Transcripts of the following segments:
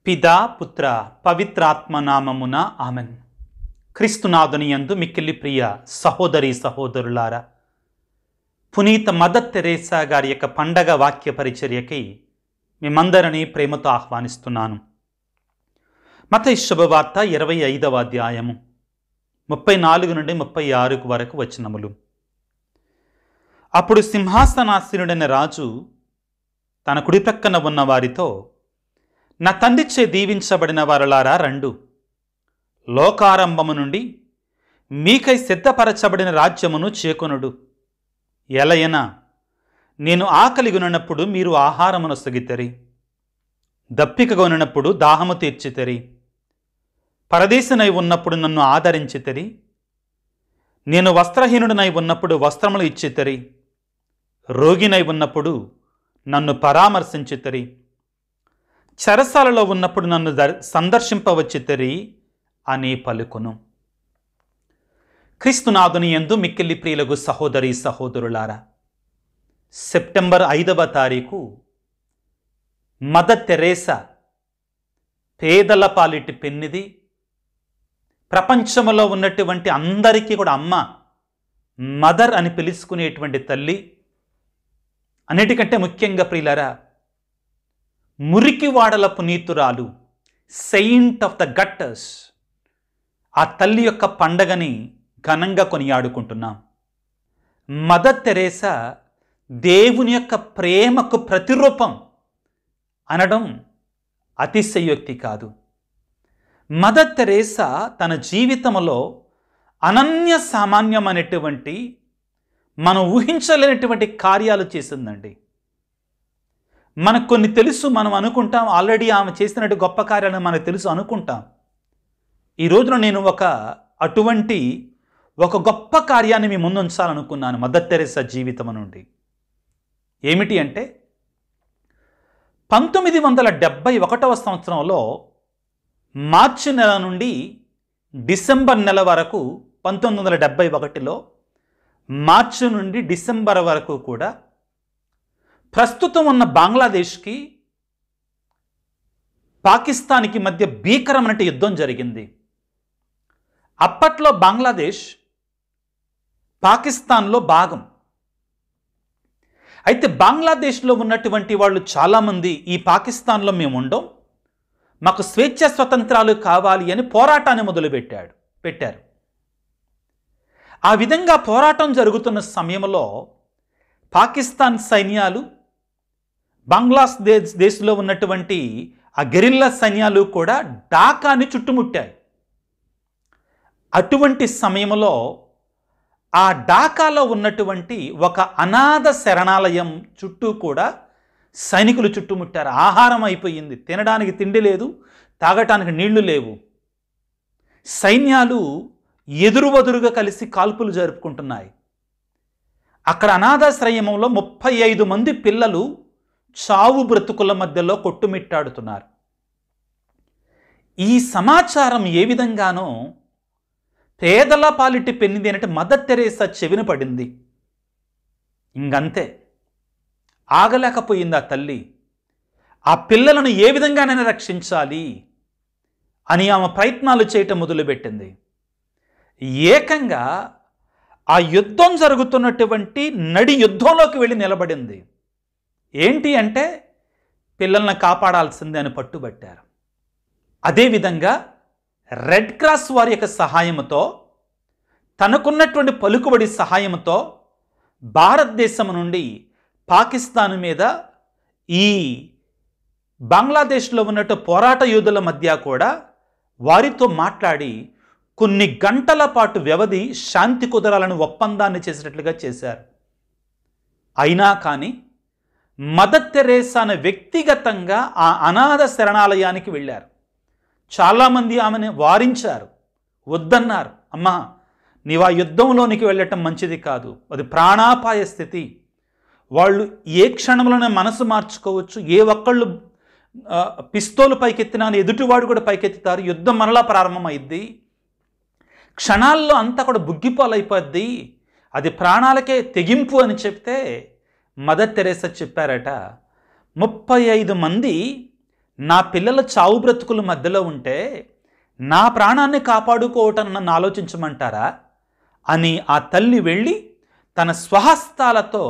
పితా పుత్ర పవిత్రాత్మ నామమున ఆమెన్. క్రీస్తునాథుని యందు మిక్కిలి ప్రియ సహోదరి సహోదరులారా, పునీత మదర్ తెరేసా గారి యొక్క పండగ వాక్య పరిచర్యకి మిమ్మందరినీ ప్రేమతో ఆహ్వానిస్తున్నాను. మత్తయి శుభవార్త 25వ అధ్యాయము 34 నుండి 36 వరకు వచనములు. అప్పుడు సింహాసనాసీనుడైన రాజు తన కుడి ప్రక్కన ఉన్న వారితో, నా తండ్రిచే దీవించబడిన వారలారా రండు, లోకారంభము నుండి మీకై సిద్ధపరచబడిన రాజ్యమును చేకొనుడు. ఎలయన నేను ఆకలిగొనున్నప్పుడు మీరు ఆహారమును సొగితరి, దప్పికగొనున్నప్పుడు దాహము తీర్చితరి, పరదేశినై ఉన్నప్పుడు నన్ను ఆదరించితరి, నేను వస్త్రహీనుడినై ఉన్నప్పుడు వస్త్రములు ఇచ్చితరి, రోగినై ఉన్నప్పుడు నన్ను పరామర్శించితరి, చెరసాలలో ఉన్నప్పుడు నన్ను సందర్శింపవచ్చితరి అని పలుకును. క్రీస్తునాథుని యందు మిక్కిలి ప్రియులకు సహోదరి సహోదరులారా, సెప్టెంబర్ 5వ తారీఖు మదర్ తెరేసా పేదల పాలిటి పెన్నిది. ప్రపంచంలో ఉన్నటువంటి అందరికీ కూడా అమ్మ, మదర్ అని పిలుచుకునేటువంటి తల్లి. అన్నిటికంటే ముఖ్యంగా ప్రియులారా, మురికివాడల పునీతురాలు, సెయింట్ ఆఫ్ ద గట్టర్స్, ఆ తల్లి యొక్క పండగని ఘనంగా కొనియాడుకుంటున్నాం. మదర్ తెరేసా దేవుని యొక్క ప్రేమకు ప్రతిరూపం అనడం అతిశయోక్తి కాదు. మదర్ తెరేసా తన జీవితంలో అనన్య సామాన్యమైనటువంటి, మనం ఊహించలేనటువంటి కార్యాలు చేసిందండి. మనకు కొన్ని తెలుసు, మనం అనుకుంటాం ఆల్రెడీ ఆమె చేసినట్టు గొప్ప కార్యాలను మనకు తెలుసు అనుకుంటాం. ఈ రోజున నేను అటువంటి ఒక గొప్ప కార్యాన్ని మీ ముందు ఉంచాలనుకున్నాను మదర్ తెరేసా జీవితం నుండి. ఏమిటి అంటే, 1971వ సంవత్సరంలో మార్చి నెల నుండి డిసెంబర్ నెల వరకు, 1971లో మార్చి నుండి డిసెంబర్ వరకు కూడా ప్రస్తుతం ఉన్న బంగ్లాదేశ్కి పాకిస్తాన్కి మధ్య భీకరమైన యుద్ధం జరిగింది. అప్పట్లో బంగ్లాదేశ్ పాకిస్తాన్లో భాగం. అయితే బంగ్లాదేశ్లో ఉన్నటువంటి వాళ్ళు చాలామంది ఈ పాకిస్తాన్లో మేము ఉండం, మాకు స్వేచ్ఛ స్వతంత్రాలు కావాలి అని పోరాటాన్ని పెట్టారు. ఆ విధంగా పోరాటం జరుగుతున్న సమయంలో పాకిస్తాన్ సైన్యాలు, బంగ్లాదేశ్లో ఉన్నటువంటి ఆ గెరిల్లా సైన్యాలు కూడా ఢాకాని చుట్టుముట్టాయి. అటువంటి సమయంలో ఆ ఢాకాలో ఉన్నటువంటి ఒక అనాథ శరణాలయం చుట్టూ కూడా సైనికులు చుట్టుముట్టారు. ఆహారం అయిపోయింది, తినడానికి తిండి లేదు, తాగటానికి నీళ్లు లేవు. సైన్యాలు ఎదురువదురుగా కలిసి కాల్పులు జరుపుకుంటున్నాయి. అక్కడ అనాథాశ్రయంలో 35 మంది పిల్లలు చావు బ్రతుకుల మధ్యలో కొట్టుమిట్టాడుతున్నారు. ఈ సమాచారం ఏ విధంగానో పేదల పాలిటి పెన్నిది అంటే మదర్ తెరేసా చెవిన పడింది. ఇంకంతే, ఆగలేకపోయింది ఆ తల్లి. ఆ పిల్లలను ఏ విధంగానైనా రక్షించాలి అని ఆమె ప్రయత్నాలు చేయటం మొదలుపెట్టింది. ఏకంగా ఆ యుద్ధం జరుగుతున్నటువంటి నడి యుద్ధంలోకి వెళ్ళి నిలబడింది. ఏంటి అంటే, పిల్లల్ని కాపాడాల్సిందే అని పట్టుబట్టారు. అదేవిధంగా రెడ్ క్రాస్ వారి యొక్క సహాయంతో, తనకున్నటువంటి పలుకుబడి సహాయంతో భారతదేశం నుండి పాకిస్తాన్ మీద ఈ బంగ్లాదేశ్లో ఉన్నట్టు పోరాట యోధుల మధ్య కూడా వారితో మాట్లాడి కొన్ని గంటల పాటు వ్యవధి శాంతి కుదరాలను ఒప్పందాన్ని చేసేటట్లుగా చేశారు. అయినా కానీ మదర్ తెరేసాను వ్యక్తిగతంగా ఆ అనాథ శరణాలయానికి వెళ్ళారు. చాలామంది ఆమెను వారించారు, వద్దన్నారు. అమ్మా, నీవు ఆ యుద్ధంలోనికి వెళ్ళటం మంచిది కాదు, అది ప్రాణాపాయ స్థితి. వాళ్ళు ఏ క్షణంలోనే మనసు మార్చుకోవచ్చు. ఏ ఒక్కళ్ళు పిస్తోలు పైకెత్తినా ఎదుటివాడు కూడా పైకెత్తుతారు. యుద్ధం మరలా ప్రారంభమైద్ది. క్షణాల్లో అంతా కూడా బుగ్గిపాలైపోద్ది. అది ప్రాణాలకే తెగింపు అని చెప్తే మదర్ తెరేసా చెప్పారట, 35 మంది నా పిల్లల చావు బ్రతుకుల మధ్యలో ఉంటే నా ప్రాణాన్ని కాపాడుకోవటం నన్ను ఆలోచించమంటారా అని ఆ తల్లి వెళ్ళి తన స్వహస్తాలతో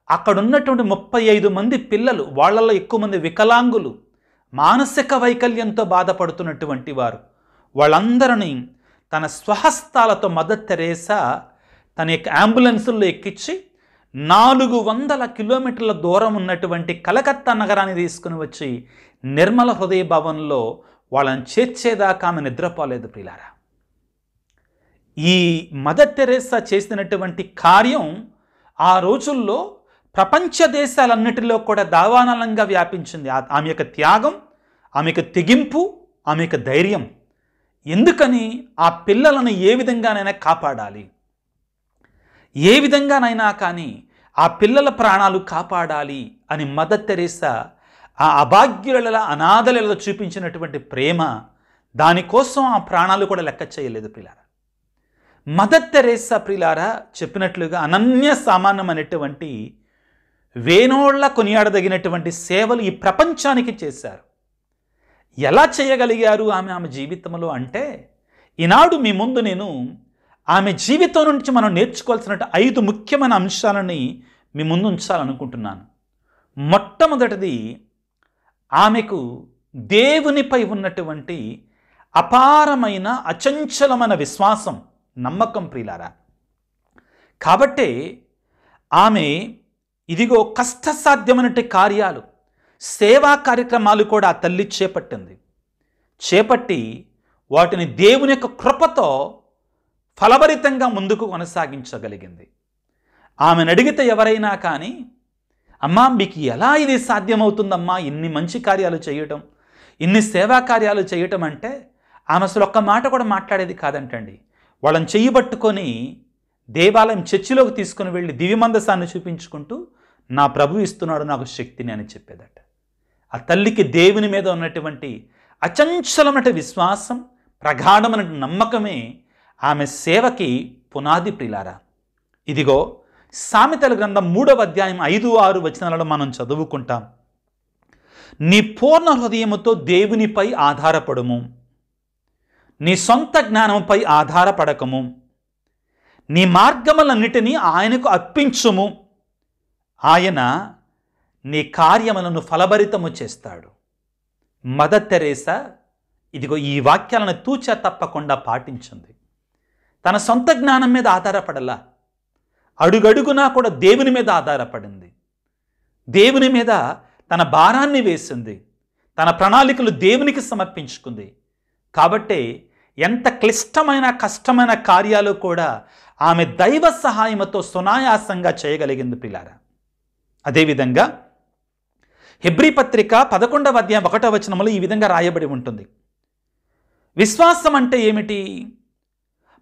అక్కడున్నటువంటి 35 మంది పిల్లలు, వాళ్ళల్లో ఎక్కువ మంది వికలాంగులు, మానసిక వైకల్యంతో బాధపడుతున్నటువంటి వారు, వాళ్ళందరినీ తన స్వహస్తాలతో మదర్ తెరేసా తన యొక్క అంబులెన్సుల్లో ఎక్కించి 400 కిలోమీటర్ల దూరం ఉన్నటువంటి కలకత్తా నగరాన్ని తీసుకుని వచ్చి నిర్మల హృదయ భవన్లో వాళ్ళని చేర్చేదాకా ఆమె నిద్రపోలేదు ప్రియులారా. ఈ మదర్ తెరేసా చేసినటువంటి కార్యం ఆ రోజుల్లో ప్రపంచ దేశాలన్నిటిలో కూడా దావానలంగా వ్యాపించింది. ఆమె యొక్క త్యాగం, ఆమె యొక్క తెగింపు, ఆమె యొక్క ధైర్యం. ఎందుకని? ఆ పిల్లలను ఏ విధంగానైనా కాపాడాలి, ఏ విధంగానైనా కానీ ఆ పిల్లల ప్రాణాలు కాపాడాలి అని మదర్ తెరేసా ఆ అభాగ్యుల అనాథలలో చూపించినటువంటి ప్రేమ, దానికోసం ఆ ప్రాణాలు కూడా లెక్క చేయలేదు ప్రియులారా. మదర్ తెరేసా ప్రియులారా చెప్పినట్లుగా అనన్య సామాన్యమైనటువంటి వేనోళ్ల కొనియాడదగినటువంటి సేవలు ఈ ప్రపంచానికి చేశారు. ఎలా చేయగలిగారు ఆమె జీవితంలో అంటే, ఈనాడు మీ ముందు నేను ఆమె జీవితం నుంచి మనం నేర్చుకోవాల్సిన 5 ముఖ్యమైన అంశాలని మీ ముందు ఉంచాలనుకుంటున్నాను. మొట్టమొదటిది, ఆమెకు దేవునిపై ఉన్నటువంటి అపారమైన అచంచలమైన విశ్వాసం, నమ్మకం ప్రియులారా. కాబట్టే ఆమె ఇదిగో కష్టసాధ్యమైనటువంటి కార్యాలు, సేవా కార్యక్రమాలు కూడా ఆ తల్లి చేపట్టి వాటిని దేవుని యొక్క కృపతో ఫలభరితంగా ముందుకు కొనసాగించగలిగింది. ఆమెను అడిగితే ఎవరైనా కానీ, అమ్మా మీకు ఎలా ఇది సాధ్యమవుతుందమ్మా ఇన్ని మంచి కార్యాలు చేయటం, ఇన్ని సేవా కార్యాలు చేయటం అంటే, ఆమె అసలు ఒక్క మాట కూడా మాట్లాడేది కాదంటండి. వాళ్ళని చెయ్యబట్టుకొని దేవాలయం చర్చిలోకి తీసుకుని వెళ్ళి దివ్యమందసాన్ని చూపించుకుంటూ, నా ప్రభు ఇస్తున్నాడు నాకు శక్తిని అని చెప్పేదట. ఆ తల్లికి దేవుని మీద ఉన్నటువంటి అచంచలమైన విశ్వాసం, ప్రగాఢమైన నమ్మకమే ఆమె సేవకి పునాది ప్రియులారా. ఇదిగో సామెతల గ్రంథం 3వ అధ్యాయం 5-6 వచనాలలో మనం చదువుకుంటాం. నీ పూర్ణ హృదయముతో దేవునిపై ఆధారపడుము, నీ సొంత జ్ఞానముపై ఆధారపడకము, నీ మార్గములన్నిటినీ ఆయనకు అర్పించుము, ఆయన నీ కార్యములను ఫలభరితము చేస్తాడు. మదర్ తెరేసా ఇదిగో ఈ వాక్యాలను తూచా తప్పకుండా పాటించింది. తన సొంత జ్ఞానం మీద ఆధారపడలా, అడుగడుగునా కూడా దేవుని మీద ఆధారపడింది. దేవుని మీద తన భారాన్ని వేసింది, తన ప్రణాళికలు దేవునికి సమర్పించుకుంది. కాబట్టే ఎంత క్లిష్టమైన కష్టమైన కార్యాలు కూడా ఆమె దైవ సహాయంతో సునాయాసంగా చేయగలిగింది పిల్లారా. అదేవిధంగా హెబ్రీ పత్రిక 11వ అధ్యాయం 1వ వచనంలో ఈ విధంగా రాయబడి ఉంటుంది. విశ్వాసం అంటే ఏమిటి?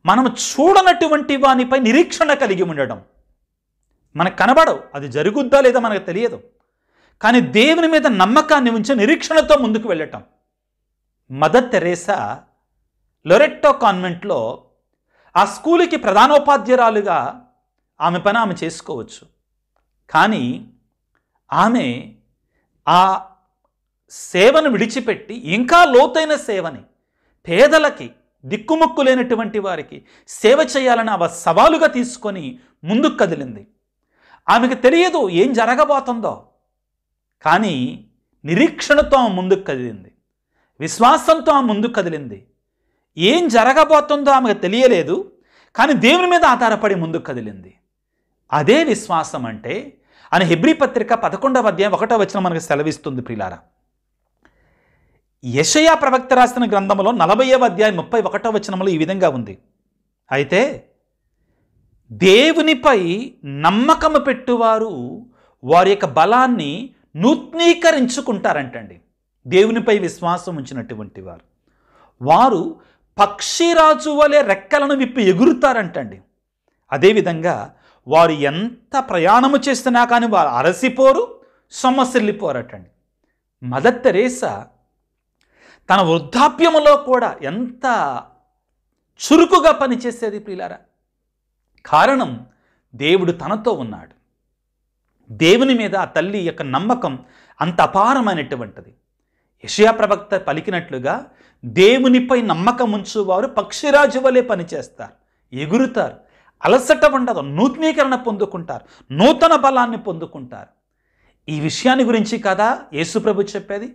మనం చూడనటువంటి వానిపై నిరీక్షణ కలిగి ఉండడం. మనకు కనబడవు, అది జరుగుద్దా లేదా మనకు తెలియదు, కానీ దేవుని మీద నమ్మకాన్ని ఉంచి నిరీక్షణతో ముందుకు వెళ్ళటం. మదర్ తెరేసా లొరెట్టో కాన్వెంట్లో ఆ స్కూలుకి ప్రధానోపాధ్యాయురాలుగా ఆమె పని ఆమె చేసుకోవచ్చు. కానీ ఆమె ఆ సేవను విడిచిపెట్టి ఇంకా లోతైన సేవని, పేదలకి, దిక్కుముక్కు లేనటువంటి వారికి సేవ చేయాలని ఆమె సవాలుగా తీసుకొని ముందుకు కదిలింది. ఆమెకు తెలియదు ఏం జరగబోతుందో, కానీ నిరీక్షణతో ఆమె ముందుకు కదిలింది, విశ్వాసంతో ఆమె ముందుకు కదిలింది. ఏం జరగబోతుందో ఆమెకు తెలియలేదు, కానీ దేవుని మీద ఆధారపడి ముందుకు కదిలింది. అదే విశ్వాసం అంటే అని హెబ్రీ పత్రిక 11వ అధ్యాయం 1వ వచనం మనకు సెలవిస్తుంది ప్రియులారా. యెషయా ప్రవక్త రాసిన గ్రంథంలో 40వ అధ్యాయం 31వ వచనంలో ఈ విధంగా ఉంది. అయితే దేవునిపై నమ్మకము పెట్టువారు వారి యొక్క బలాన్ని నూతనీకరించుకుంటారంటండి. దేవునిపై విశ్వాసం ఉంచినటువంటి వారు పక్షిరాజు వలె రెక్కలను విప్పి ఎగురుతారంటండి. అదేవిధంగా వారు ఎంత ప్రయాణము చేస్తున్నా కానీ వారు అలసిపోరు, సొమ్మసిల్లిపోరటండి. మదర్ తెరేసా తన వృద్ధాప్యములో కూడా ఎంత చురుకుగా పనిచేసేది ప్రియులారా. కారణం దేవుడు తనతో ఉన్నాడు. దేవుని మీద ఆ తల్లి యొక్క నమ్మకం అంత అపారమైనటువంటిది. యెషయా ప్రవక్త పలికినట్లుగా దేవునిపై నమ్మకం ఉంచువారు పక్షిరాజు వలె పనిచేస్తారు, ఎగురుతారు, అలసట ఉండదు, నూతనీకరణ పొందుకుంటారు, నూతన బలాన్ని పొందుకుంటారు. ఈ విషయాన్ని గురించి కదా యేసుప్రభు చెప్పేది.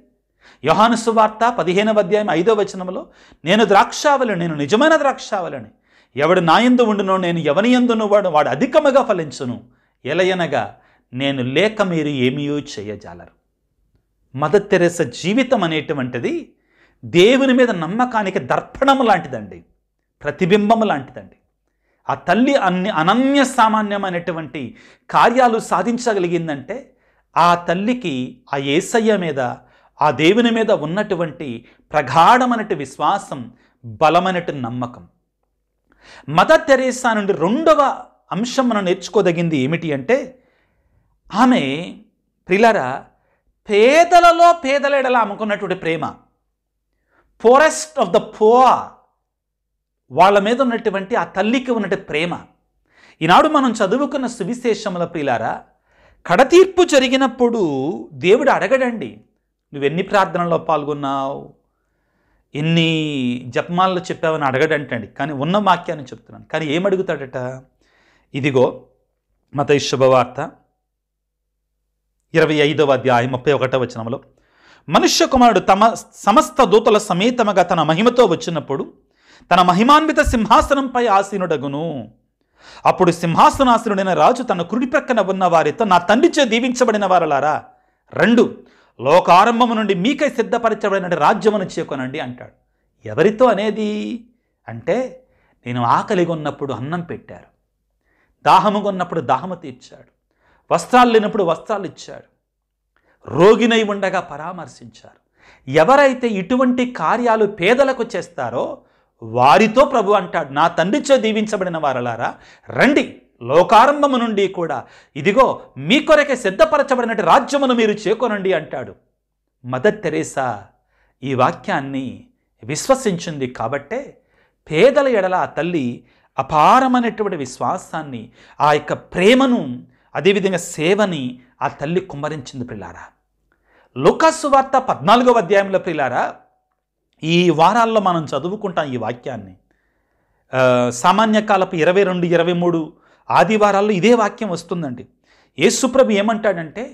యోహాను సువార్త 15వ అధ్యాయం 5వ వచనంలో, నేను ద్రాక్షావళిని, నేను నిజమైన ద్రాక్షావళిని, ఎవడు నా యందు ఉండునో నేను ఎవని యందును వాడు అధికముగా ఫలించును, ఎలయనగా నేను లేక మీరు ఏమీ చేయజాలరు. మదర్ తెరెసా జీవితం అనేటువంటిది దేవుని మీద నమ్మకానికి దర్పణము లాంటిదండి, ప్రతిబింబము లాంటిదండి. ఆ తల్లి అనన్య సామాన్యమైనటువంటి కార్యాలు సాధించగలిగిందంటే ఆ తల్లికి ఆ యేసయ్య మీద, ఆ దేవుని మీద ఉన్నటువంటి ప్రగాఢమైనటువంటి విశ్వాసం, బలమైనటువంటి నమ్మకం. మదర్ తెరెసా నుండి రెండవ అంశం మనం నేర్చుకోదగింది ఏమిటి అంటే, ఆమె ప్రియులారా పేదలలో పేదల ఎడల అమ్ముకున్నటువంటి ప్రేమ, పోరెస్ట్ ఆఫ్ ద పోర్ వాళ్ళ మీద ఉన్నటువంటి ఆ తల్లికి ఉన్నటువంటి ప్రేమ. ఈనాడు మనం చదువుకున్న సువిశేషముల ప్రియులారా, కడతీర్పు జరిగినప్పుడు దేవుడు అడగడండి, నువ్వెన్ని ప్రార్థనలో పాల్గొన్నావు, ఎన్ని జపమాలలో చెప్పావని అడగడంటండి. కానీ ఉన్న వాక్యాన్ని చెప్తున్నాను. కానీ ఏమడుగుతాడట? ఇదిగో మత్తయి శుభవార్త 25వ అధ్యాయం 31వ వచనంలో, మనుష్య కుమారుడు తమ సమస్త దూతల సమేతముగా తన మహిమతో వచ్చినప్పుడు తన మహిమాన్విత సింహాసనంపై ఆసీనుడగును. అప్పుడు సింహాసనాసనుడైన రాజు తన కుడి ప్రక్కన ఉన్న వారితో, నా తండ్రిచే దీవించబడిన వారలారా, రెండు లోకారంభము నుండి మీకై సిద్ధపరచబడిన రాజ్యమును చేకొనండి అంటాడు. ఎవరితో అనేది అంటే, నేను ఆకలిగా ఉన్నప్పుడు అన్నం పెట్టారు, దాహముగా ఉన్నప్పుడు దాహము తీర్చాడు, వస్త్రాలు లేనప్పుడు వస్త్రాలు ఇచ్చాడు, రోగినై ఉండగా పరామర్శించారు. ఎవరైతే ఇటువంటి కార్యాలు పేదలకు చేస్తారో వారితో ప్రభు అంటాడు, నా తండ్రిచే దీవించబడిన వారలారా, రండి లోకారంభము నుండి కూడా ఇదిగో మీ కొరకే సిద్ధపరచబడినట్టు రాజ్యమును మీరు చేకొనండి అంటాడు. మదర్ తెరెసా ఈ వాక్యాన్ని విశ్వసించింది కాబట్టే పేదల ఎడల ఆ తల్లి అపారమైనటువంటి విశ్వాసాన్ని, ఆ యొక్క ప్రేమను, అదేవిధంగా సేవని ఆ తల్లి కుమ్మరించింది ప్రియులారా. లూకాసు వార్త 14వ అధ్యాయంలో ప్రియులారా, ఈ వారాల్లో మనం చదువుకుంటాం ఈ వాక్యాన్ని. సామాన్య కాలపు 22, 23 ఆదివారాల్లో ఇదే వాక్యం వస్తుందండి. యేసుప్రభు ఏమంటాడంటే,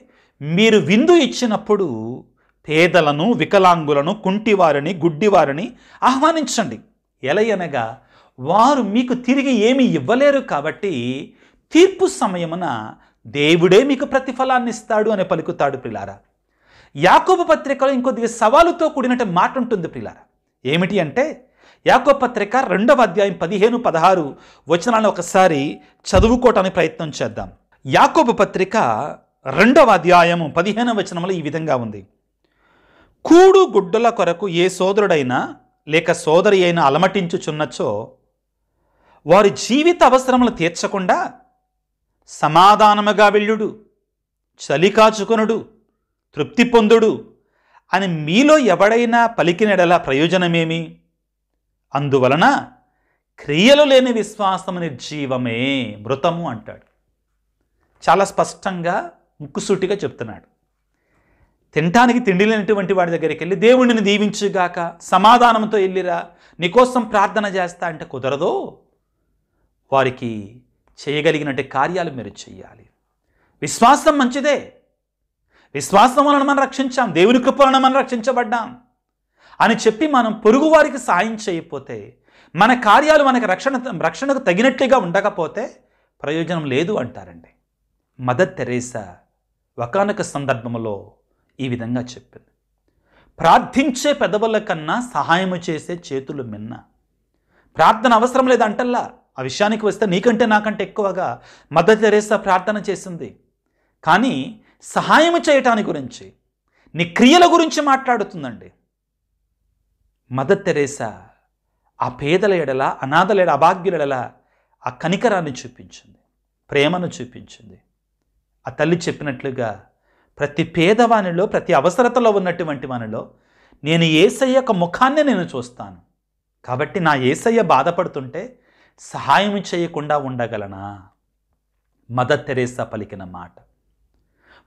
మీరు విందు ఇచ్చినప్పుడు పేదలను, వికలాంగులను, కుంటివారిని, గుడ్డివారిని ఆహ్వానించండి, ఎలయనగా వారు మీకు తిరిగి ఏమీ ఇవ్వలేరు కాబట్టి తీర్పు సమయమున దేవుడే మీకు ప్రతిఫలాన్ని ఇస్తాడు అని పలుకుతాడు ప్రియులారా. యాకోబు పత్రికలో ఇంకొద్దిగా సవాలుతో కూడినట్టు మాట ఉంటుంది ప్రియులారా. ఏమిటి అంటే, యాకోబు పత్రిక 2వ అధ్యాయం 15, 16 వచనాలను ఒకసారి చదువుకోవటానికి ప్రయత్నం చేద్దాం. యాకోబు పత్రిక 2వ అధ్యాయము 15వ వచనంలో ఈ విధంగా ఉంది. కూడు గుడ్డల కొరకు ఏ సోదరుడైనా లేక సోదరి అయినా అలమటించుచున్నచో వారి జీవిత అవసరములు తీర్చకుండా సమాధానముగా వెళ్ళుడు, చలి కాచుకొనుడు, తృప్తి పొందుడు అని మీలో ఎవడైనా పలికినడలా ప్రయోజనమేమి? అందువలన క్రియలు లేని విశ్వాసము నిర్జీవమే, మృతము అంటాడు. చాలా స్పష్టంగా ముక్కుసూటిగా చెప్తున్నాడు. తినటానికి తిండి లేనటువంటి వాడి దగ్గరికి వెళ్ళి దేవుడిని దీవించుగాక, సమాధానంతో వెళ్ళిరా, నీకోసం ప్రార్థన చేస్తా అంటే కుదరదో. వారికి చేయగలిగినట్టు కార్యాలు మీరు చేయాలి. విశ్వాసం మంచిదే, విశ్వాసం వలన మనం రక్షించాం, దేవుని కృప వలన మనం రక్షించబడ్డాం అని చెప్పి మనం పొరుగు వారికి సాయం చేయకపోతే, మన కార్యాలు మనకు రక్షణకు తగినట్లుగా ఉండకపోతే ప్రయోజనం లేదు అంటారండి. మదర్ తెరెసా ఒకానొక సందర్భంలో ఈ విధంగా చెప్పింది, ప్రార్థించే పెదవుల కన్నా సహాయము చేసే చేతులు మిన్న. ప్రార్థన అవసరం లేదంటల్లా, ఆ విషయానికి వస్తే నీకంటే నాకంటే ఎక్కువగా మదర్ తెరెసా ప్రార్థన చేసింది. కానీ సహాయం చేయటానికి గురించి, నీ క్రియల గురించి మాట్లాడుతుందండి. మదర్ తెరెసా ఆ పేదల ఎడల, అనాథల ఎడల, అభాగ్యుల ఎడల ఆ కనికరాన్ని చూపించింది, ప్రేమను చూపించింది. ఆ తల్లి చెప్పినట్లుగా ప్రతి పేదవానిలో, ప్రతి అవసరతలో ఉన్నటువంటి వానిలో నేను యేసయ్య యొక్క ముఖాన్ని నేను చూస్తాను. కాబట్టి నా యేసయ్య బాధపడుతుంటే సహాయం చేయకుండా ఉండగలనా? మదర్ తెరెసా పలికిన మాట.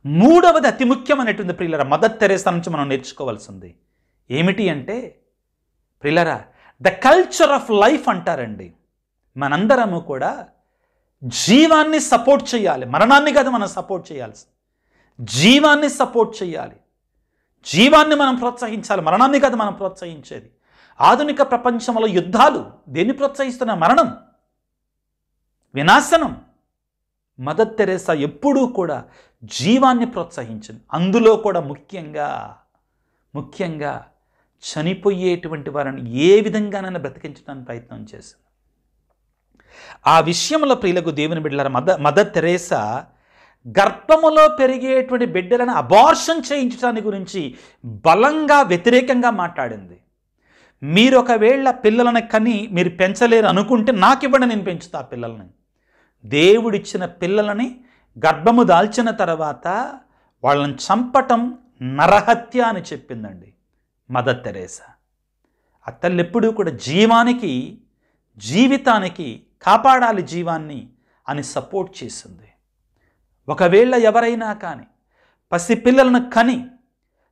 మూడవది అతి ముఖ్యమైనటువంటి ప్రియులారా, మదర్ తెరెసా నుంచి మనం నేర్చుకోవాల్సింది ఏమిటి అంటే ప్రియులారా, ద కల్చర్ ఆఫ్ లైఫ్ అంటారండి. మనందరము కూడా జీవాన్ని సపోర్ట్ చేయాలి, మరణాన్ని కాదు మనం సపోర్ట్ చేయాల్సి, జీవాన్ని సపోర్ట్ చేయాలి, జీవాన్ని మనం ప్రోత్సహించాలి, మరణాన్ని కాదు మనం ప్రోత్సహించేది. ఆధునిక ప్రపంచంలో యుద్ధాలు దేన్ని ప్రోత్సహిస్తున్న? మరణం, వినాశనం. మదర్ తెరేసా ఎప్పుడూ కూడా జీవాన్ని ప్రోత్సహించింది. అందులో కూడా ముఖ్యంగా చనిపోయేటువంటి వారిని ఏ విధంగానైనా బ్రతికించడానికి ప్రయత్నం చేసింది. ఆ విషయంలో ప్రియులకు దేవుని బిడ్డలారా, మదర్ తెరేసా గర్భములో పెరిగేటువంటి బిడ్డలను అబార్షన్ చేయించడానికి గురించి బలంగా వ్యతిరేకంగా మాట్లాడింది. మీరు ఒకవేళ పిల్లలను కని మీరు పెంచలేరు అనుకుంటే నాకు ఇవ్వండి, నేను పెంచుతా ఆ పిల్లల్ని. దేవుడిచ్చిన పిల్లలని గర్భము దాల్చిన తర్వాత వాళ్ళని చంపటం నరహత్య అని చెప్పిందండి మదర్ తెరేసా. ఆ తల్లి ఎప్పుడూ కూడా జీవితానికి కాపాడాలి జీవాన్ని అని సపోర్ట్ చేసింది. ఒకవేళ ఎవరైనా కానీ పసిపిల్లలను కని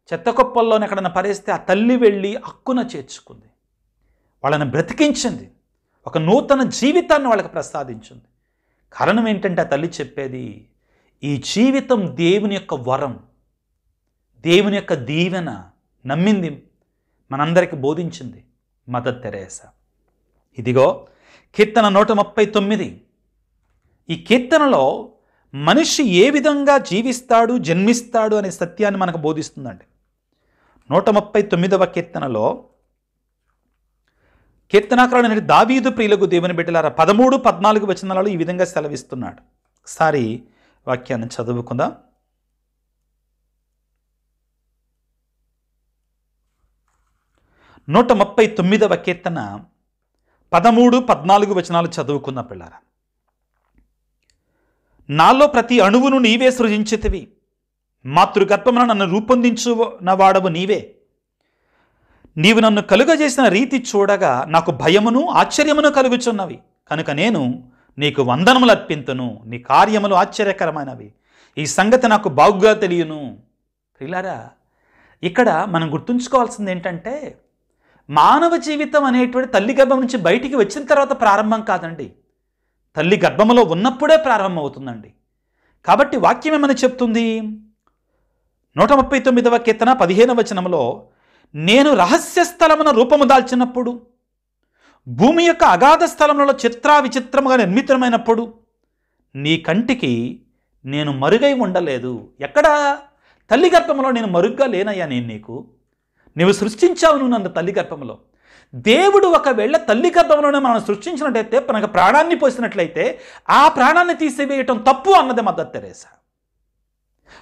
చెత్తకొప్పల్లోని ఎక్కడైనా పరేస్తే ఆ తల్లి వెళ్ళి హక్కున చేర్చుకుంది, వాళ్ళని బ్రతికించింది, ఒక నూతన జీవితాన్ని వాళ్ళకి ప్రసాదించింది. కారణం ఏంటంటే ఆ తల్లి చెప్పేది, ఈ జీవితం దేవుని యొక్క వరం, దేవుని యొక్క దీవెన నమ్మింది, మనందరికీ బోధించింది మదర్ తెరేసా. ఇదిగో కీర్తన 139. ఈ కీర్తనలో మనిషి ఏ విధంగా జీవిస్తాడు, జన్మిస్తాడు అనే సత్యాన్ని మనకు బోధిస్తుందండి. 139వ కీర్తనలో కీర్తనాకారుడైన దావీదు ప్రియులకు దేవుని బిడ్డలారా 13, 14 వచనాలలో ఈ విధంగా సెలవిస్తున్నాడు. ఒకసారి వాక్యాన్ని చదువుకుందాం. నూట 39వ కీర్తన 13, 14 వచనాలు చదువుకున్న పిల్లారా. నాలో ప్రతి అణువును నీవే సృజించితివి, మాతృగర్భమున నన్ను రూపొందించునవాడవు నీవే. నీవు నన్ను కలుగజేసిన రీతి చూడగా నాకు భయమును ఆశ్చర్యమును కలుగుచున్నవి, కనుక నేను నీకు వందనములు అర్పింతును. నీ కార్యములు ఆశ్చర్యకరమైనవి, ఈ సంగతి నాకు బాగుగా తెలియను. ప్రియులారా, ఇక్కడ మనం గుర్తుంచుకోవాల్సింది ఏంటంటే, మానవ జీవితం అనేటువంటి తల్లి గర్భం నుంచి బయటికి వచ్చిన తర్వాత ప్రారంభం కాదండి, తల్లి గర్భంలో ఉన్నప్పుడే ప్రారంభం అవుతుందండి. కాబట్టి వాక్యం ఏమని చెప్తుంది? 139వ కీర్తన 15వ వచనంలో, నేను రహస్య స్థలమున రూపము దాల్చినప్పుడు, భూమి యొక్క అగాధ స్థలములలో విచిత్రముగా నిర్మితమైనప్పుడు నీ కంటికి నేను మరుగై ఉండలేదు. ఎక్కడ? తల్లి గర్భంలో నేను మరుగ్గా లేనయ్యా. నీవు సృష్టించావు నువ్వు నన్ను తల్లి గర్భంలో. దేవుడు ఒకవేళ తల్లి గర్భంలోనే మనం సృష్టించినట్టయితే, మనకు ప్రాణాన్ని పోసినట్లయితే ఆ ప్రాణాన్ని తీసివేయటం తప్పు అన్నది మదర్ తెరేసా.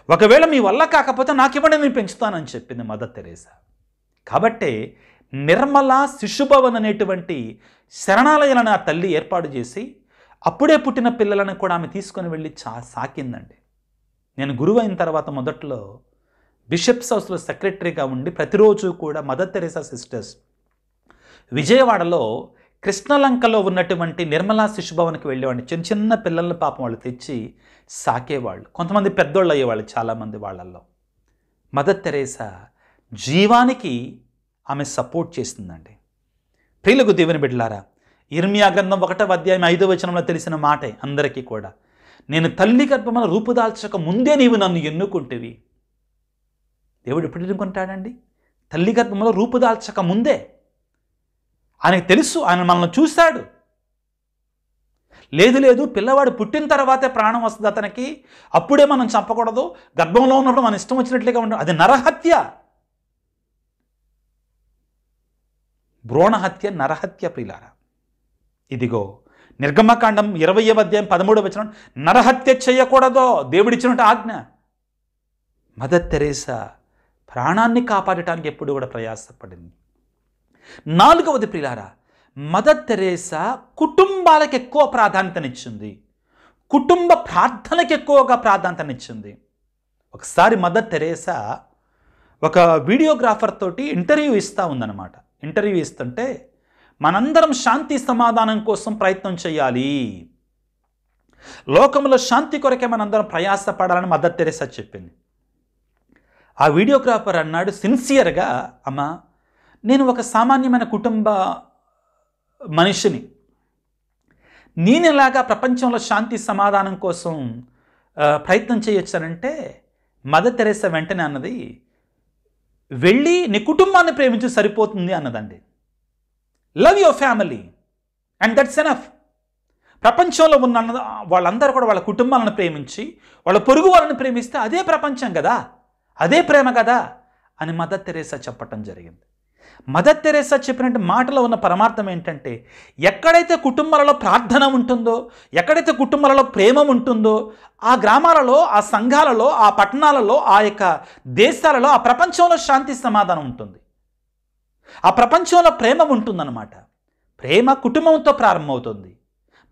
ఒకవేళ మీ వల్ల కాకపోతే నాకు ఇవ్వండి, నేను పెంచుతానని చెప్పింది మదర్ తెరేసా. కాబట్టి నిర్మల శిశుభవన్ అనేటువంటి శరణాలయాలను ఆ తల్లి ఏర్పాటు చేసి అప్పుడే పుట్టిన పిల్లలను కూడా ఆమె తీసుకొని వెళ్ళి సాకిందండి. నేను గురువు అయిన తర్వాత మొదట్లో బిషప్స్ హౌస్లో సెక్రటరీగా ఉండి ప్రతిరోజు కూడా మదర్ తెరేసా సిస్టర్స్ విజయవాడలో కృష్ణలంకలో ఉన్నటువంటి నిర్మలా శిశుభవన్కి వెళ్ళేవాడిని. చిన్న చిన్న పిల్లల పాపం వాళ్ళు తెచ్చి సాకేవాళ్ళు. కొంతమంది పెద్దోళ్ళు అయ్యేవాళ్ళు చాలామంది వాళ్ళల్లో. మదర్ తెరేసా జీవానికి ఆమె సపోర్ట్ చేసిందండి. ప్రియులకు దేవుని బిడ్డలారా, ఇర్మియా గ్రంథం 1వ అధ్యాయం 5వ వచనంలో తెలిసిన మాటే అందరికీ కూడా, నేను తల్లి గర్భమున రూపుదాల్చక ముందే నీవు నన్ను ఎన్నుకుంటేవి. దేవుడు ఎప్పుడు ఎన్నుకుంటాడండి? తల్లి గర్భంలో రూపుదాల్చక ముందే. ఆయనకు తెలుసు, ఆయన మనల్ని చూశాడు. లేదు పిల్లవాడు పుట్టిన తర్వాతే ప్రాణం వస్తుంది అతనికి, అప్పుడే మనం చంపకూడదు, గర్భంలో ఉన్నప్పుడు మన ఇష్టం వచ్చినట్లుగా ఉండదు, అది నరహత్య. భ్రూణహత్య నరహత్య ప్రియులారా. ఇదిగో నిర్గమకాండం 20వ అధ్యాయం 13వ వచనం, నరహత్య చేయకూడదో దేవుడిచ్చినట్టు ఆజ్ఞ. మదర్ తెరేసా ప్రాణాన్ని కాపాడటానికి ఎప్పుడు కూడా ప్రయాసపడింది. 4వది ప్రియులారా, మదర్ తెరేసా కుటుంబాలకు ఎక్కువ ప్రాధాన్యతనిచ్చింది, కుటుంబ ప్రార్థనకి ఎక్కువగా ప్రాధాన్యతనిచ్చింది. ఒకసారి మదర్ తెరేసా ఒక వీడియోగ్రాఫర్ తోటి ఇంటర్వ్యూ ఉందన్నమాట. ఇంటర్వ్యూ ఇస్తుంటే, మనందరం శాంతి సమాధానం కోసం ప్రయత్నం చేయాలి, లోకంలో శాంతి కొరకే మనందరం ప్రయాసపడాలని మదర్ తెరేసా చెప్పింది. ఆ వీడియోగ్రాఫర్ అన్నాడు సిన్సియర్గా, అమ్మా నేను ఒక సామాన్యమైన కుటుంబ మనిషిని, నేను ఎలాగా ప్రపంచంలో శాంతి సమాధానం కోసం ప్రయత్నం చేయొచ్చానంటే మదర్ తెరేసా వెంటనే అన్నది, వెళ్ళి నీ కుటుంబాన్ని ప్రేమించి సరిపోతుంది అన్నదండి. Love your family and that's enough. ప్రపంచంలో ఉన్న వాళ్ళందరూ కూడా వాళ్ళ కుటుంబాలను ప్రేమించి వాళ్ళ పొరుగు వాళ్ళని ప్రేమిస్తే అదే ప్రపంచం కదా, అదే ప్రేమ కదా అని మదర్ తెరేసా చెప్పటం జరిగింది. మదర్ తెరేసా చెప్పినట్టు మాటలో ఉన్న పరమార్థం ఏంటంటే, ఎక్కడైతే కుటుంబాలలో ప్రార్థన ఉంటుందో, ఎక్కడైతే కుటుంబాలలో ప్రేమ ఉంటుందో, ఆ గ్రామాలలో, ఆ సంఘాలలో, ఆ పట్టణాలలో, ఆ యొక్క దేశాలలో, ఆ ప్రపంచంలో శాంతి సమాధానం ఉంటుంది. ఆ ప్రపంచంలో ప్రేమ ఉంటుందన్నమాట. ప్రేమ కుటుంబంతో ప్రారంభమవుతుంది,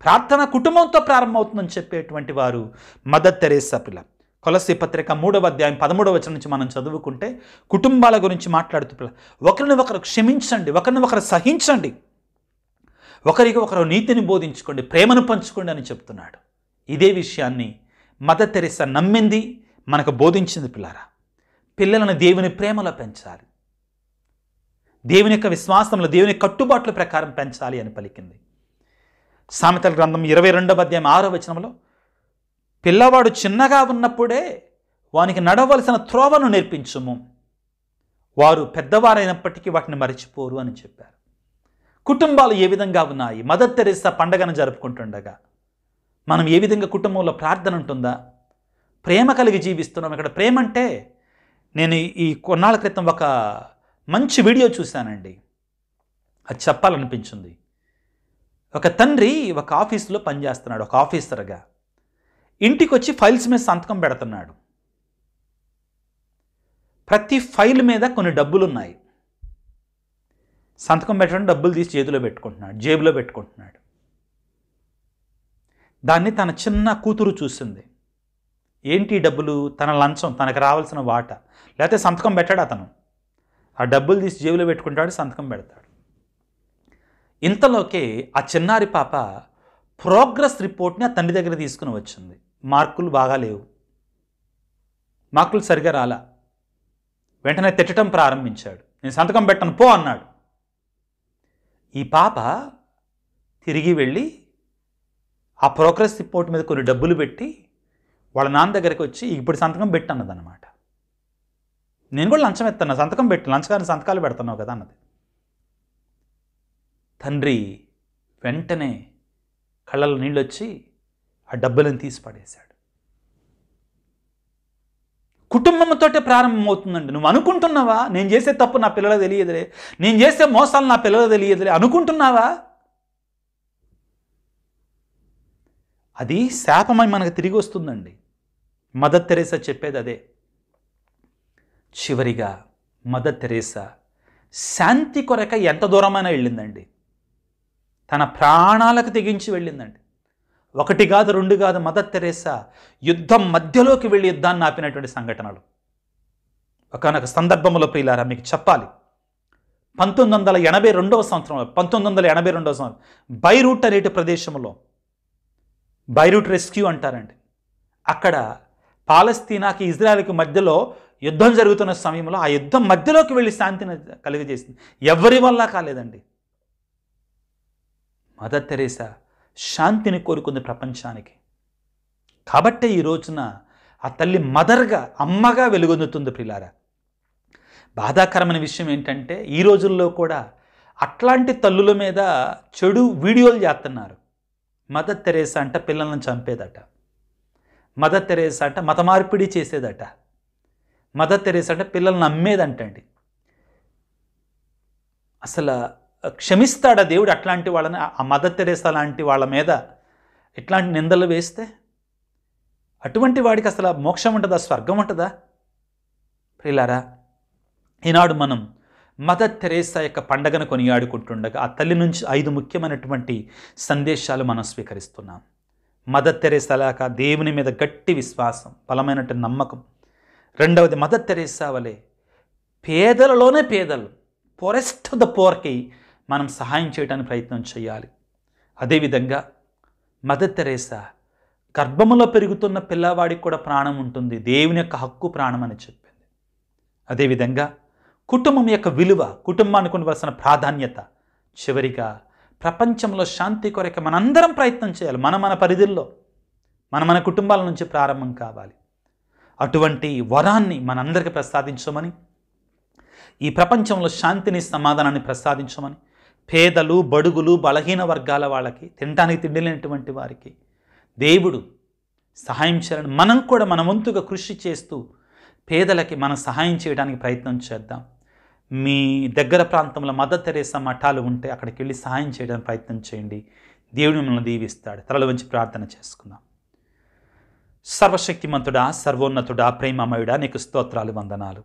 ప్రార్థన కుటుంబంతో ప్రారంభమవుతుందని చెప్పేటువంటి వారు మదర్ తెరేసా పిల్ల. కొలస్సీ పత్రిక 3వ అధ్యాయం 13వ వచనం నుంచి మనం చదువుకుంటే కుటుంబాల గురించి మాట్లాడుతూ పిల్ల, ఒకరిని ఒకరు క్షమించండి, ఒకరిని ఒకరు సహించండి, ఒకరికి ఒకరు నీతిని బోధించుకోండి, ప్రేమను పంచుకోండి అని చెప్తున్నాడు. ఇదే విషయాన్ని మదర్ తెరేసా నమ్మింది, మనకు బోధించింది. పిల్లారా, పిల్లలను దేవుని ప్రేమలో పెంచాలి, దేవుని యొక్క విశ్వాసంలో, దేవుని కట్టుబాట్ల ప్రకారం పెంచాలి అని పలికింది. సామెతల గ్రంథం 22వ అధ్యాయం 6వ వచనంలో, పిల్లవాడు చిన్నగా ఉన్నప్పుడే వానికి నడవలసిన త్రోవను నేర్పించుము, వారు పెద్దవారైనప్పటికీ వాటిని మరిచిపోరు అని చెప్పారు. కుటుంబాలు ఏ విధంగా ఉన్నాయి? మదర్ తెరేసా పండగను జరుపుకుంటుండగా మనం ఏ విధంగా కుటుంబంలో ప్రార్థన ఉంటుందా, ప్రేమ కలిగి జీవిస్తున్నాం? ఇక్కడ ప్రేమ అంటే, నేను ఈ కొన్నాళ్ళ క్రితం ఒక మంచి వీడియో చూశానండి, అది చెప్పాలనిపించింది. ఒక తండ్రి ఒక ఆఫీసులో పనిచేస్తున్నాడు, ఒక ఆఫీసర్గా. ఇంటికి వచ్చి ఫైల్స్ మీద సంతకం పెడుతున్నాడు. ప్రతి ఫైల్ మీద కొన్ని డబ్బులు ఉన్నాయి. సంతకం పెట్టడం, డబ్బులు తీసి జేబులో పెట్టుకుంటున్నాడు. దాన్ని తన చిన్న కూతురు చూసింది. ఏంటి డబ్బులు? తన లంచం, తనకు రావాల్సిన వాటా. లేకపోతే సంతకం పెట్టాడు అతను, ఆ డబ్బులు తీసి జేబులో పెట్టుకుంటాడు, సంతకం పెడతాడు. ఇంతలోకే ఆ చిన్నారి పాప ప్రోగ్రెస్ రిపోర్ట్ని ఆ తండ్రి దగ్గర తీసుకుని వచ్చింది. మార్కులు బాగా లేవు, మార్కులు సరిగా రాలా. వెంటనే తిట్టడం ప్రారంభించాడు. నేను సంతకం పెట్టను పో అన్నాడు. ఈ పాప తిరిగి వెళ్ళి ఆ ప్రోగ్రెస్ రిపోర్ట్ మీద కొన్ని డబ్బులు పెట్టి వాళ్ళ నాన్న దగ్గరికి వచ్చి ఇప్పుడు సంతకం పెట్టన్నదన్నమాట. నేను కూడా లంచం ఎత్తాను, సంతకం పెట్టు, లంచగాని సంతకాలు పెడుతున్నావు కదా అన్నది. తండ్రి వెంటనే కళ్ళలో నీళ్ళు వచ్చి ఆ డబ్బులను తీసి పడేశాడు. కుటుంబంతోటే ప్రారంభమవుతుందండి. నువ్వు అనుకుంటున్నావా నేను చేసే తప్పు నా పిల్లలకు తెలియదులే, నేను చేసే మోసాలు నా పిల్లలకు తెలియదులే అనుకుంటున్నావా? అది శాపమై మనకు తిరిగి వస్తుందండి. మదర్ తెరేసా చెప్పేది అదే. చివరిగా మదర్ తెరేసా శాంతి కొరక ఎంత దూరమైనా వెళ్ళిందండి, తన ప్రాణాలకు తెగించి వెళ్ళిందండి. 1 కాదు 2 కాదు, మదర్ తెరేసా యుద్ధం మధ్యలోకి వెళ్ళి యుద్ధాన్ని ఆపినటువంటి సంఘటనలు. ఒకనొక సందర్భంలో ప్రియులారా మీకు చెప్పాలి, 1982వ సంవత్సరం బైరూట్ అనేటి ప్రదేశంలో, బైరూట్ రెస్క్యూ అంటారండి, అక్కడ పాలస్తీనాకి ఇజ్రాయెల్కి మధ్యలో యుద్ధం జరుగుతున్న సమయంలో ఆ యుద్ధం మధ్యలోకి వెళ్ళి శాంతిని కలిగజేసింది. ఎవరి వల్ల కాలేదండి. మదర్ తెరేసా శాంతిని కోరుకుంది ప్రపంచానికి. కాబట్టే ఈ రోజున ఆ తల్లి మదర్గా, అమ్మగా వెలుగొందుతుంది. ప్రియులారా, బాధాకరమైన విషయం ఏంటంటే ఈ రోజుల్లో కూడా అట్లాంటి తల్లుల మీద చెడు వీడియోలు చేస్తున్నారు. మదర్ తెరేసా అంట పిల్లలను చంపేదట, మదర్ తెరేసా అంట మత మార్పిడి చేసేదట, మదర్ తెరేసా అంటే పిల్లల్ని అమ్మేదంటండి. అసలు క్షమిస్తాడా దేవుడు అట్లాంటి వాళ్ళని? ఆ మదర్ తెరేసా లాంటి వాళ్ళ మీద ఇట్లాంటి నిందలు వేస్తే అటువంటి వాడికి అసలు మోక్షం ఉంటుందా, స్వర్గం ఉంటుందా? ప్రియులారా, ఈనాడు మనం మదర్ తెరేసా యొక్క పండగను కొనియాడుకుంటుండగా ఆ తల్లి నుంచి 5 ముఖ్యమైనటువంటి సందేశాలు మనం స్వీకరిస్తున్నాం. మదర్ తెరేసా లాగా దేవుని మీద గట్టి విశ్వాసం, బలమైనటువంటి నమ్మకం. రెండవది, మదర్ తెరేసా వలె పేదలలోనే పేదలు, పోరెస్ట్ ఆఫ్ ద పోర్కి మనం సహాయం చేయడానికి ప్రయత్నం చేయాలి. అదేవిధంగా మదర్ తెరేసా గర్భములో పెరుగుతున్న పిల్లవాడికి కూడా ప్రాణం ఉంటుంది, దేవుని యొక్క హక్కు ప్రాణం అని చెప్పింది. అదేవిధంగా కుటుంబం యొక్క విలువ, కుటుంబానికి ఉండవలసిన ప్రాధాన్యత, చివరిగా ప్రపంచంలో శాంతి కొరకు మనందరం ప్రయత్నం చేయాలి. మన పరిధుల్లో మన కుటుంబాల నుంచి ప్రారంభం కావాలి. అటువంటి వరాన్ని మనందరికీ ప్రసాదించమని, ఈ ప్రపంచంలో శాంతిని, సమాధానాన్ని ప్రసాదించమని, పేదలు, బడుగులు, బలహీన వర్గాల వాళ్ళకి, తినడానికి తిండి లేనటువంటి వారికి దేవుడు సహాయం చేయాలని మనం కూడా మన వంతుగా కృషి చేస్తూ పేదలకి మనం సహాయం చేయడానికి ప్రయత్నం చేద్దాం. మీ దగ్గర ప్రాంతంలో మదర్ తెరేసా మఠాలు ఉంటే అక్కడికి వెళ్ళి సహాయం చేయడానికి ప్రయత్నం చేయండి. దేవుడు మిమ్మల్ని దీవిస్తాడు. తలల వంచి ప్రార్థన చేసుకుందాం. సర్వశక్తిమంతుడా, సర్వోన్నతుడా, ప్రేమమయుడా, నీకు స్తోత్రాలు, వందనాలు.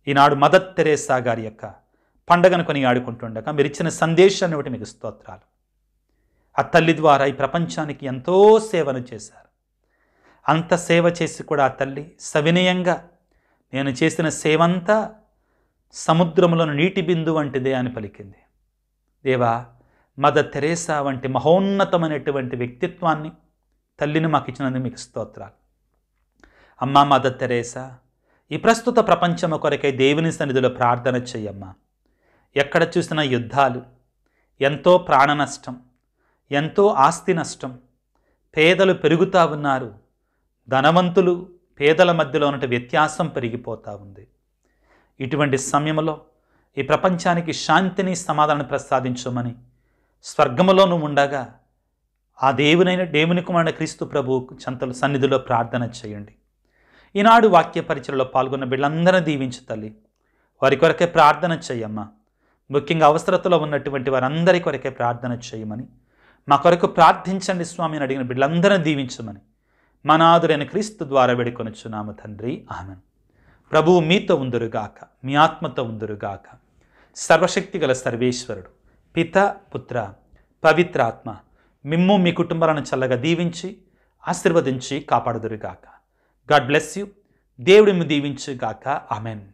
ఈనాడు మదర్ తెరేసా గారి యొక్క పండగను కొని ఆడుకుంటుండగా మీరు ఇచ్చిన సందేశాన్ని బట్టి మీకు స్తోత్రాలు. ఆ తల్లి ద్వారా ఈ ప్రపంచానికి ఎంతో సేవను చేశారు. అంత సేవ చేసి కూడా ఆ తల్లి సవినయంగా నేను చేసిన సేవంతా సముద్రంలోని నీటి బిందు వంటిదే అని పలికింది. దేవా, మదర్ తెరేసా వంటి మహోన్నతమైనటువంటి వ్యక్తిత్వాన్ని, తల్లిని మాకు ఇచ్చినందుకు మీకు స్తోత్రాలు. అమ్మా మదర్ తెరేసా, ఈ ప్రస్తుత ప్రపంచం కొరకై దేవుని సన్నిధిలో ప్రార్థన చెయ్యమ్మా. ఎక్కడ చూసినా యుద్ధాలు, ఎంతో ప్రాణ నష్టం, ఎంతో ఆస్తి నష్టం, పేదలు పెరుగుతూ ఉన్నారు, ధనవంతులు పేదల మధ్యలో ఉన్న వ్యత్యాసం పెరిగిపోతూ ఉంది. ఇటువంటి సమయంలో ఈ ప్రపంచానికి శాంతిని, సమాధానం ప్రసాదించమని స్వర్గములో నువ్వు ఉండగా ఆ దేవుని కుమారుడైన క్రీస్తు ప్రభువుకు చెంతల సన్నిధిలో ప్రార్థన చేయండి. ఈనాడు వాక్య పరిచయలో పాల్గొన్న బిడ్డలందరినీ దీవించు తల్లి. వారి కొరకే ప్రార్థన చేయమ్మా. ముఖ్యంగా అవసరతలో ఉన్నటువంటి వారందరి కొరకే ప్రార్థన చేయమని, మా కొరకు ప్రార్థించండి స్వామి అని అడిగిన బిడ్డలందరినీ దీవించమని మా నాథుడైన క్రీస్తు ద్వారా వేడుకొనుచున్నాము తండ్రి, ఆమెన్. ప్రభువు మీతో ఉందురుగాక, మీ ఆత్మతో ఉందురుగాక. సర్వశక్తి గల సర్వేశ్వరుడు పిత, పుత్ర, పవిత్రాత్మ మిమ్ము మీ కుటుంబాలను చల్లగా దీవించి ఆశీర్వదించి కాపాడుదురుగాక. God bless you. దేవుడు మిమ్ము దీవించుగాక. ఆమెన్.